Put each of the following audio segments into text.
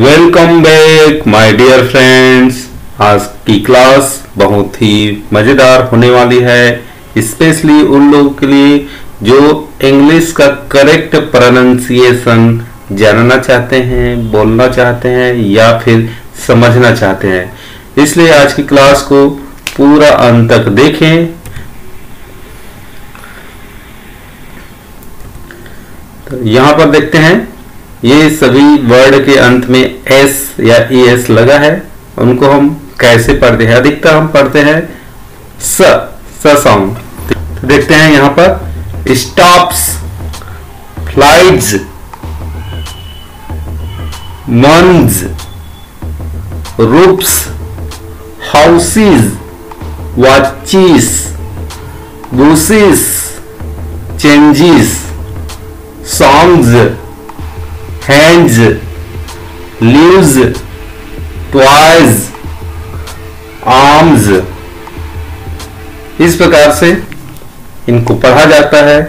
Welcome back my dear friends. आज की class बहुत ही मज़ेदार होने वाली है, स्पेशली उन लोगों के लिए जो इंग्लिश का करेक्ट प्रोनाउंसिएशन जानना चाहते हैं, बोलना चाहते हैं या फिर समझना चाहते हैं। इसलिए आज की क्लास को पूरा अंत तक देखें। तो यहाँ पर देखते हैं, ये सभी वर्ड के अंत में एस या ई एस लगा है, उनको हम कैसे पढ़ते हैं। अधिकतर हम पढ़ते हैं स साउंड। तो देखते हैं यहाँ पर stops, flights, months, roofs, houses, watches, buses, changes, songs, hands, leaves, toys, arms. इस प्रकार से इनको पढ़ा जाता है।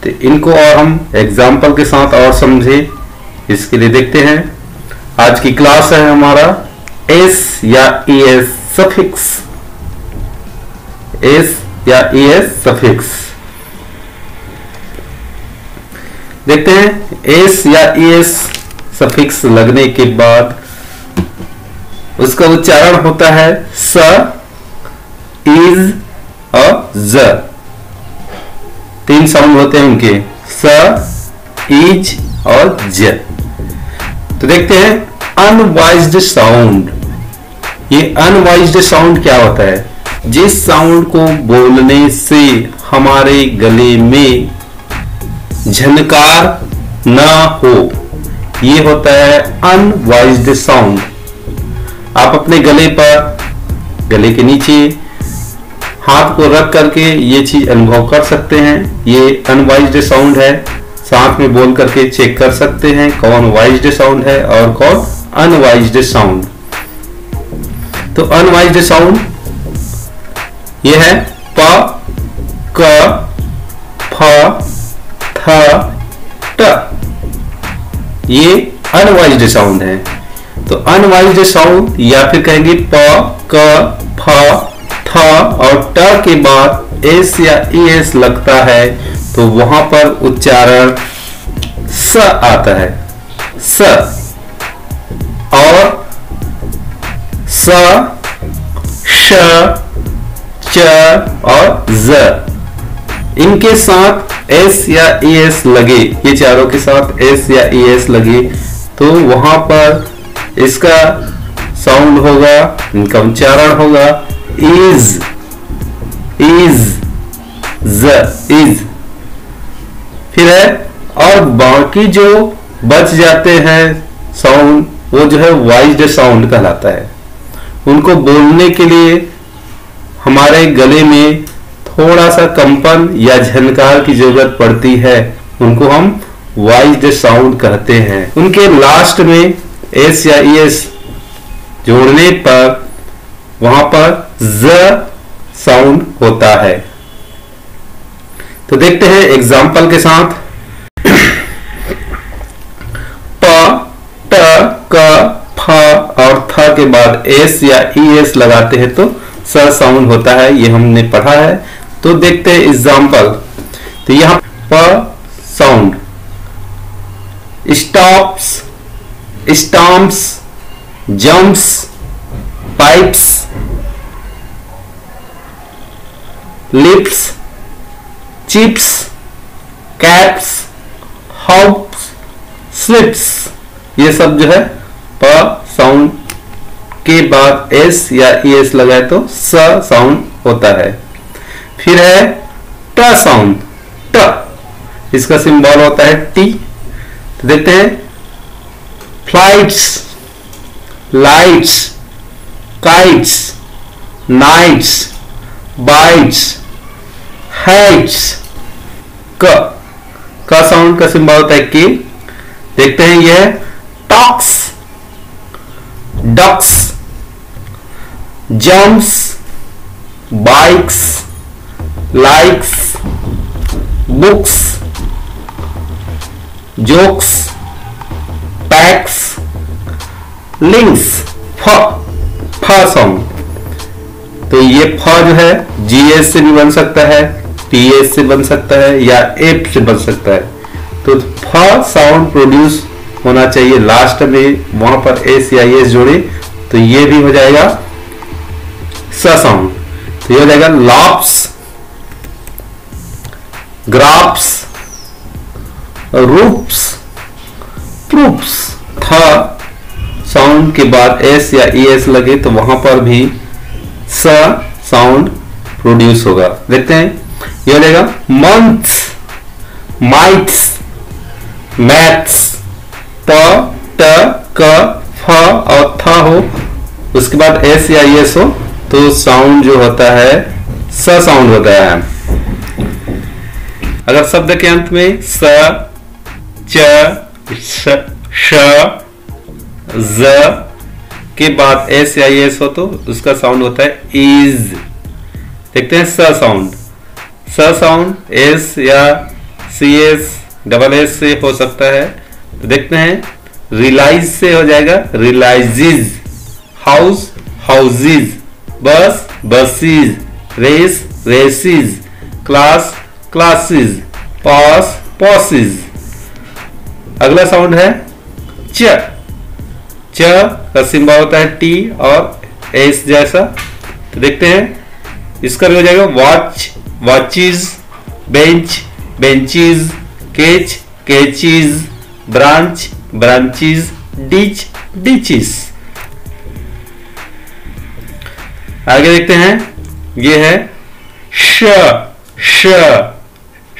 तो इनको और हम एग्जाम्पल के साथ और समझे, इसके लिए देखते हैं। आज की क्लास है हमारा एस या ई एस सफिक्स। एस या ई एस सफिक्स देखते हैं। एस या ई एस सफिक्स लगने के बाद उसका उच्चारण होता है स, इज और ज। तीन साउंड होते हैं उनके, स, इज और ज। तो देखते हैं अनवाइज्ड साउंड। ये अनवाइज्ड साउंड क्या होता है? जिस साउंड को बोलने से हमारे गले में झनकार ना हो, ये होता है अनवाइज्ड साउंड। आप अपने गले पर, गले के नीचे हाथ को रख करके ये चीज अनुभव कर सकते हैं। ये अनवाइज्ड साउंड है। साथ में बोल करके चेक कर सकते हैं कौन वाइज्ड साउंड है और कौन अनवाइज्ड साउंड। तो अनवाइज्ड साउंड ये है प, क, फ, थ, ट। ये अनवाइज्ड साउंड है। तो अनवाइज्ड साउंड या फिर कहेंगे प, क, फ, थ और ट के बाद एस या ई एस लगता है, तो वहां पर उच्चारण स आता है। स और स, श, च और ज, इनके साथ एस या ई एस लगे, ये चारों के साथ एस या ई एस लगे, तो वहां पर इसका साउंड होगा, इनका उच्चारण होगा इज, इज, ज, इज। फिर है, और बाकी जो बच जाते हैं साउंड, वो जो है वाइज्ड साउंड कहलाता है। उनको बोलने के लिए हमारे गले में थोड़ा सा कंपन या झनकार की जरूरत पड़ती है, उनको हम वाइज्ड साउंड कहते हैं। उनके लास्ट में एस या ई एस जोड़ने पर वहां पर ज साउंड होता है। तो देखते हैं एग्जाम्पल के साथ। प, ट, क, फ और थ के बाद एस या ई एस लगाते हैं तो स साउंड होता है। ये हमने पढ़ा है। तो देखते हैं एग्जाम्पल। तो यहां प sound, stops, stomps, jumps, pipes, lips, chips, caps, hops, slips. ये सब जो है प साउंड के बाद एस या ई एस लगाए तो स साउंड होता है। फिर है ट साउंड। ट, इसका सिंबल होता है टी। तो देखते हैं flights, lights, kites, nights, bites, heights. का साउंड का सिंबल होता है के। देखते हैं यह talks, ducks, jumps, bikes, likes, books, jokes, packs, links, फ साउंड। तो ये फ जो है जीएस से भी बन सकता है, पीएस से बन सकता है या एफ से बन सकता है। तो फ साउंड प्रोड्यूस होना चाहिए लास्ट में, वहां पर एस या एस जोड़े तो ये भी हो जाएगा स साउंड। तो ये हो जाएगा लॉप्स, ग्राफ्स, रूप्स, प्रूप्स। थ साउंड के बाद एस या एस लगे तो वहां पर भी स साउंड प्रोड्यूस होगा। देखते हैं, ये हो जाएगा मंथ्स, माइट्स, मैथ्स। प ट क फ और थ हो, उसके बाद एस या एस हो तो साउंड जो होता है स साउंड होता है। अगर शब्द के अंत में स, च, श, ज के बाद एस या एस हो तो उसका साउंड होता है इज। देखते हैं स साउंड। स साउंड एस या सी एस डबल एस से हो सकता है। तो देखते हैं, रियलाइज से हो जाएगा realises, house houses, bus buses, race races, class classes, pass passes. अगला साउंड है च। च का सिंबल होता है टी और एस जैसा। तो देखते हैं, इसका भी हो जाएगा वॉच, वॉचेज, बेंच, बेंचीज, केच, केचीज, ब्रांच, ब्रांचीज, डिच, डिचीज। आगे देखते हैं, ये है श, श,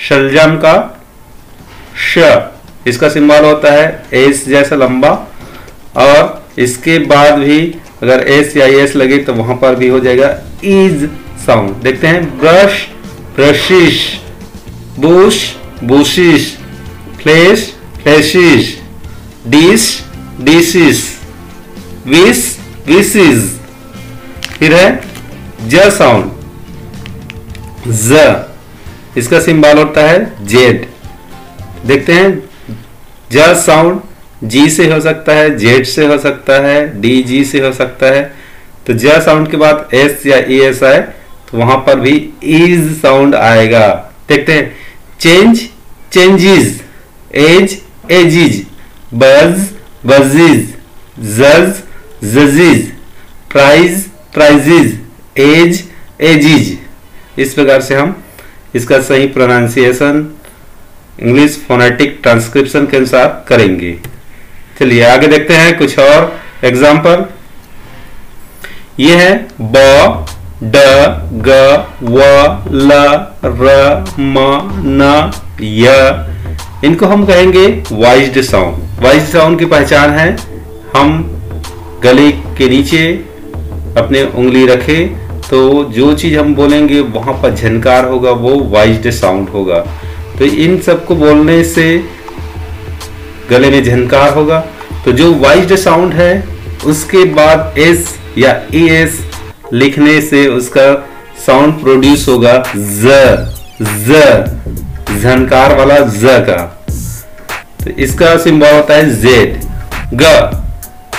शलजम का श। इसका सिंबल होता है एस जैसा लंबा, और इसके बाद भी अगर एस या एस लगे तो वहां पर भी हो जाएगा इज साउंड। देखते हैं, brush, brushes, bush, bushes, flash, flashes, dish, dishes, wish, wishes. फिर है ज साउंड, ज, इसका सिंबल होता है जेड। देखते हैं, ज साउंड जी से हो सकता है, जेड से हो सकता है, डी जी से हो सकता है। तो ज साउंड के बाद एस या ई एस आए तो वहां पर भी इज साउंड आएगा। देखते हैं, चेंज, चेंजिज, एज, एजिज, बज, बजीज, जज, जजीज, प्राइज, प्राइजिज, एज, एजिज। इस प्रकार से हम इसका सही प्रोनाउंसिएशन इंग्लिश फोनेटिक ट्रांसक्रिप्शन के अनुसार करेंगे। चलिए आगे देखते हैं कुछ और एग्जाम्पल। ये है ब, ड, ग, व, ल, र, म, न, य। इनको हम कहेंगे वॉइस्ड साउंड। वॉइस्ड साउंड की पहचान है, हम गले के नीचे अपने उंगली रखें तो जो चीज हम बोलेंगे वहां पर झनकार होगा, वो वॉइस्ड साउंड होगा। तो इन सबको बोलने से गले में झनकार होगा। तो जो वॉइस्ड साउंड है उसके बाद एस या ई एस लिखने से उसका साउंड प्रोड्यूस होगा ज, ज, झनकार वाला ज का। तो इसका सिंबल होता है जेड। ग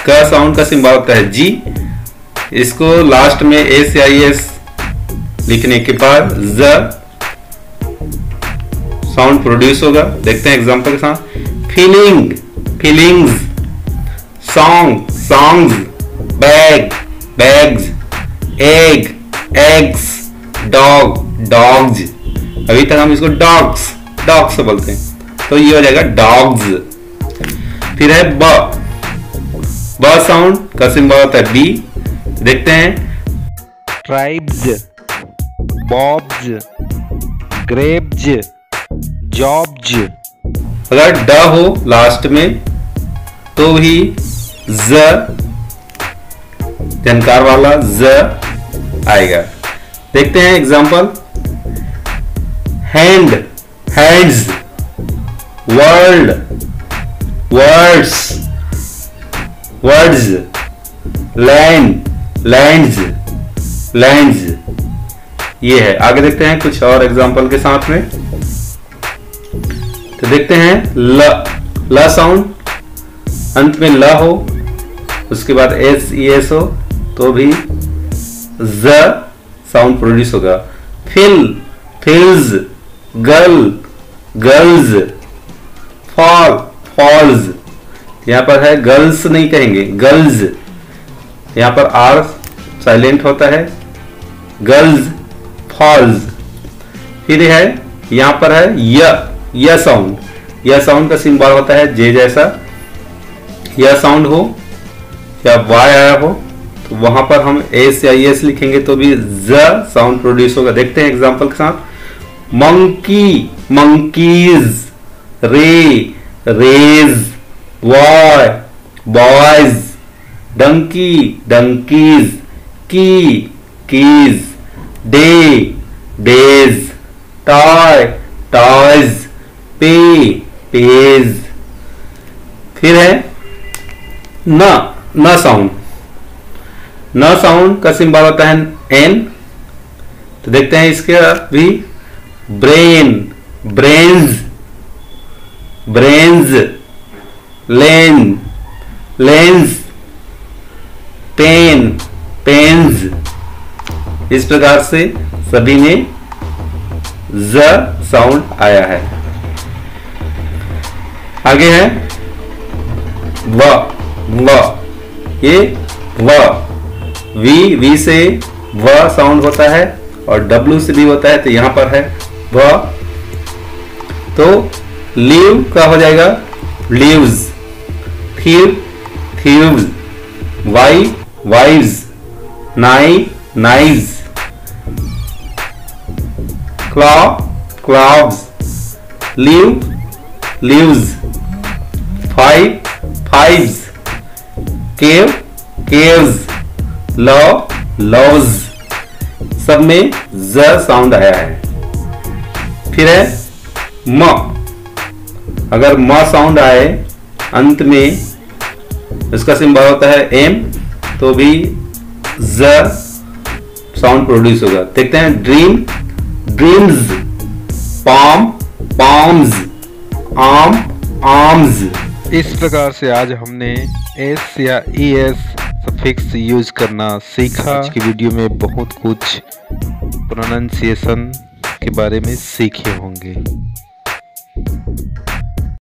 का साउंड का सिंबल होता है जी। इसको लास्ट में एस या एस लिखने के बाद ज साउंड प्रोड्यूस होगा। देखते हैं एग्जांपल के साथ, feeling, feelings, song, songs, bag, bags, egg, eggs, dog, dogs. अभी तक हम इसको डॉग्स, डॉग्स बोलते हैं, तो ये हो जाएगा डॉग्स। फिर है ब साउंड का सिंबल होता है बी। देखते हैं, ट्राइब्स, बॉब्स, ग्रेप्स, जॉब्स। अगर ड हो लास्ट में तो भी ज, झनकार वाला ज आएगा। देखते हैं example, hand, hands, world, words, words, land, lands, lands. ये है। आगे देखते हैं कुछ और एग्जांपल के साथ में। तो देखते हैं ल, ल साउंड, अंत में ल हो उसके बाद एस ई एस हो तो भी ज साउंड प्रोड्यूस होगा। Fill, fills, girl, girls, fall, falls. यहां पर है गर्ल्स नहीं कहेंगे, गर्ल्स। यहां पर आर साइलेंट होता है, गर्ल्स, फॉल्स। फिर है यहां पर है य साउंड। यह साउंड का सिंबल होता है जे जैसा। यह साउंड हो या वाई आया हो तो वहां पर हम एस या एस लिखेंगे तो भी ज साउंड प्रोड्यूस होगा। देखते हैं एग्जांपल के साथ। Monkey, monkeys, ray, rays, boy, boys, donkey, donkeys, key, keys, day, days, toy, toys, pay, pays. फिर है न साउंड। न साउंड का सिंबल होता है एन। तो देखते हैं इसके भी। ब्रेन, ब्रेन्स, ब्रेन्स, लेन, लेंस, पेन, पेन्स। इस प्रकार से सभी में ज साउंड आया है। आगे है व, ये व, वी से व साउंड होता है और डब्ल्यू से भी होता है। तो यहां पर है व। तो लीव का हो जाएगा leaves, thief, thieves, wife, wives, knife, knives, claw, claws, leaf, leaves, five, fives, cave, caves, law, laws. सब में ज साउंड आया है। फिर है म। अगर म साउंड आए अंत में इसका सिंबल होता है एम तो भी ज साउंड प्रोड्यूस होगा। देखते हैं dream, dreams, palm, palms, arm, arms. इस प्रकार से आज हमने एस या ई एस सफिक्स यूज करना सीखा। आज की वीडियो में बहुत कुछ प्रोनाउंसिएशन के बारे में सीखे होंगे।